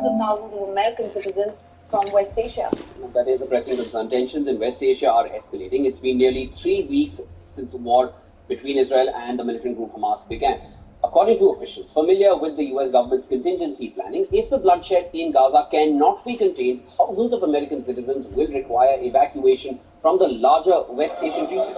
tens of thousands of American citizens from West Asia. That is, the president's tensions in West Asia are escalating. It's been nearly 3 weeks since the war between Israel and the militant group Hamas began. According to officials familiar with the US government's contingency planning, if the bloodshed in Gaza cannot be contained, thousands of American citizens will require evacuation from the larger West Asian region.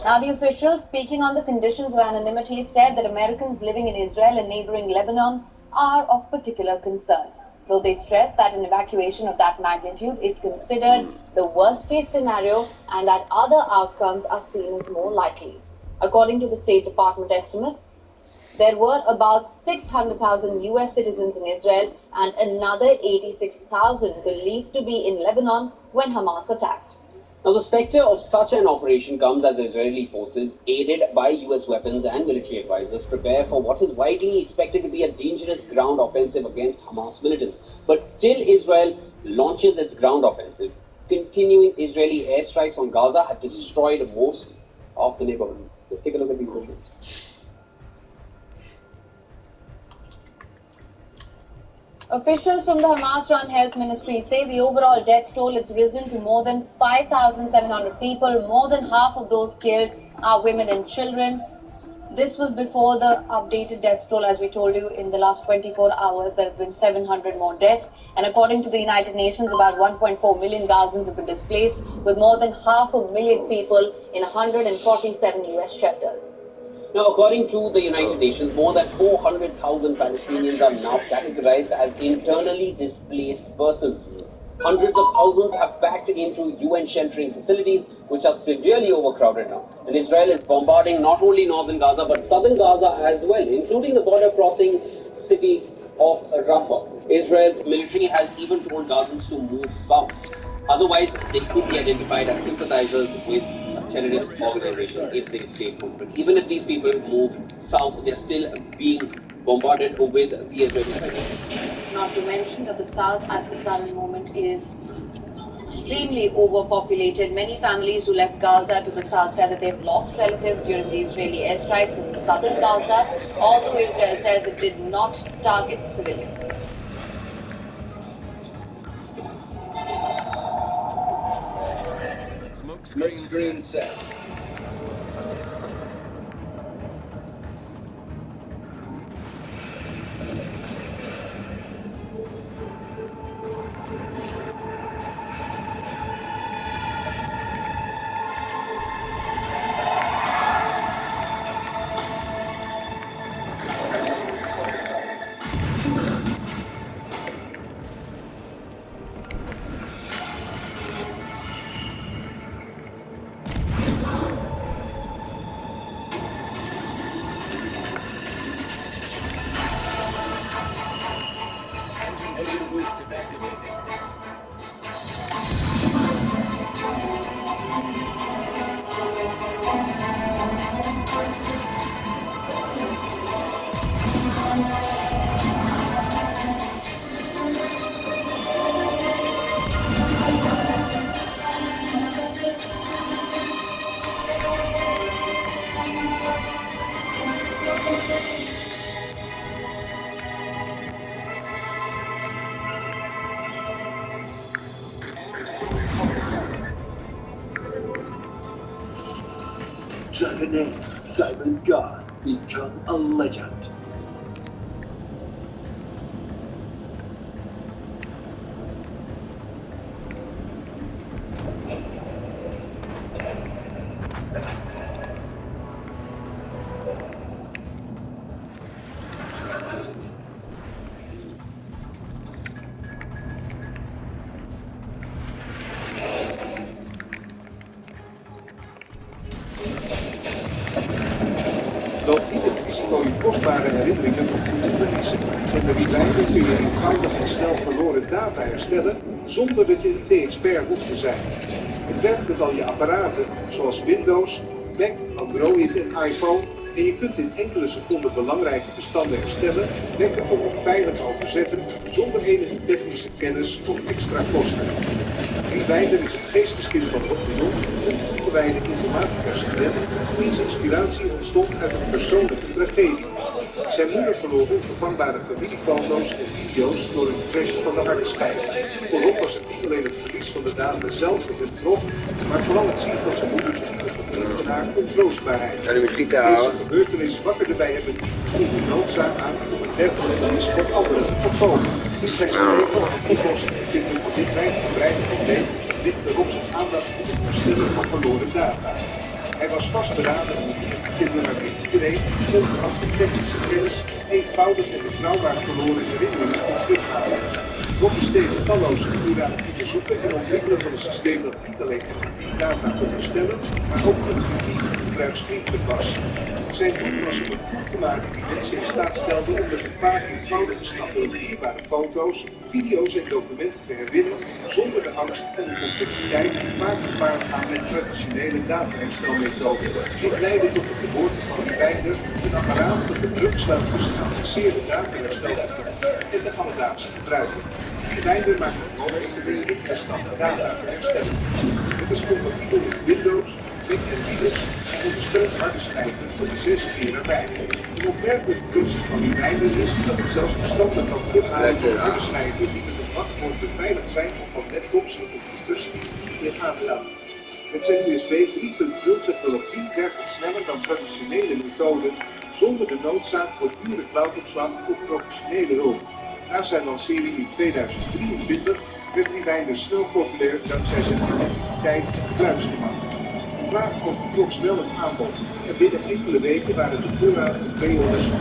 Now, the officials, speaking on the conditions of anonymity, said that Americans living in Israel and neighboring Lebanon are of particular concern, though they stress that an evacuation of that magnitude is considered the worst-case scenario and that other outcomes are seen as more likely. According to the State Department estimates, there were about 600,000 US citizens in Israel and another 86,000 believed to be in Lebanon when Hamas attacked. Now, the specter of such an operation comes as Israeli forces, aided by US weapons and military advisors, prepare for what is widely expected to be a dangerous ground offensive against Hamas militants. But till Israel launches its ground offensive, continuing Israeli airstrikes on Gaza have destroyed most of the neighborhood. Let's take a look at these visuals. Officials from the Hamas-run health ministry say the overall death toll has risen to more than 5,700 people. More than half of those killed are women and children. This was before the updated death toll, as we told you, in the last 24 hours. There have been 700 more deaths. And according to the United Nations, about 1.4 million Gazans have been displaced, with more than 500,000 people in 147 US shelters. Now, according to the United Nations, more than 400,000 Palestinians are now categorized as internally displaced persons. Hundreds of thousands have packed into UN sheltering facilities, which are severely overcrowded now. And Israel is bombarding not only northern Gaza, but southern Gaza as well, including the border-crossing city of Rafah. Israel's military has even told Gazans to move south. Otherwise, they could be identified as sympathizers with terrorist organization if they stay put. But even if these people move south, they are still being bombarded with the Israeli fighters. Not to mention that the south at the current moment is extremely overpopulated. Many families who left Gaza to the south said that they've lost relatives during the Israeli airstrikes in southern Gaza, although Israel says it did not target civilians. Smoke screen set. Engine boost activated. Dragon, Silent God, become a legend. Loop niet het risico je kostbare herinneringen voorgoed te verliezen. Met de Rewinder kun je eenvoudig en snel verloren data herstellen zonder dat je een T-expert hoeft te zijn. Het werkt met al je apparaten, zoals Windows, Mac, Android en iPhone, en je kunt in enkele seconden belangrijke bestanden herstellen, backuppen of veilig overzetten zonder enige technische kennis of extra kosten. Rewinder is het geesteskind van Optimum, een toegewijde informatica-student wiens inspiratie ontstond uit een persoonlijke tragedie. Zijn moeder verloor onvervangbare familiefoto's en video's door een crash van de harde schijf. Voor Rob was het niet alleen het verlies van de dader zelf dat hem trof, maar vooral het zien van zijn moeders diepe verdriet en haar ontroostbaarheid. Deze gebeurtenis wakkerde bij hem een diepgevoelde noodzaak aan om een dergelijke verlies voor anderen te voorkomen. In zijn streven om een oplossing te vinden voor dit wijdverbreide probleem richtte Rob zijn aandacht op het herstellen van verloren data. Hij was vastberaden om een manier te vinden waarmee iedereen, ongeacht de technische kennis, eenvoudig en betrouwbaar verloren herinneringen kon terughalen. Rob besteedde talloze uren aan het onderzoeken en ontwikkelen van een systeem dat niet alleen effectief data kon herstellen, maar ook intuïtief en gebruiksvriendelijk was. Zijn doel was om een tool te maken die mensen in staat stelde om met een paar eenvoudige stappen dierbare foto's, video's en documenten te herwinnen zonder de angst en de complexiteit die vaak gepaard gaan met traditionele dataherstelmethoden. Dit leidde tot de geboorte van Rewinder, een apparaat dat de brug slaat tussen geavanceerde datahersteltechnologie en de alledaagse gebruiker. Rewinder maakt het mogelijk om in enkele stappen data te herstellen. Het is compatibel met Windows, Mac en Linux en ondersteunt harde schijven tot 6 terabyte. Een opmerkelijke functie van Rewinder is dat het zelfs bestanden kan terughalen van harde schijven die met een wachtwoord beveiligd zijn of van laptops en computers die legaat laten. Met zijn USB 3.0 technologie werkt het sneller dan traditionele methoden zonder de noodzaak voor dure cloudopslag of professionele hulp. Na zijn lancering in 2023 werd Rewinder snel populair dankzij zijn effectiviteit en gebruiksgemak. De vraag overtrof snel het aanbod en binnen enkele weken waren de voorraad van POS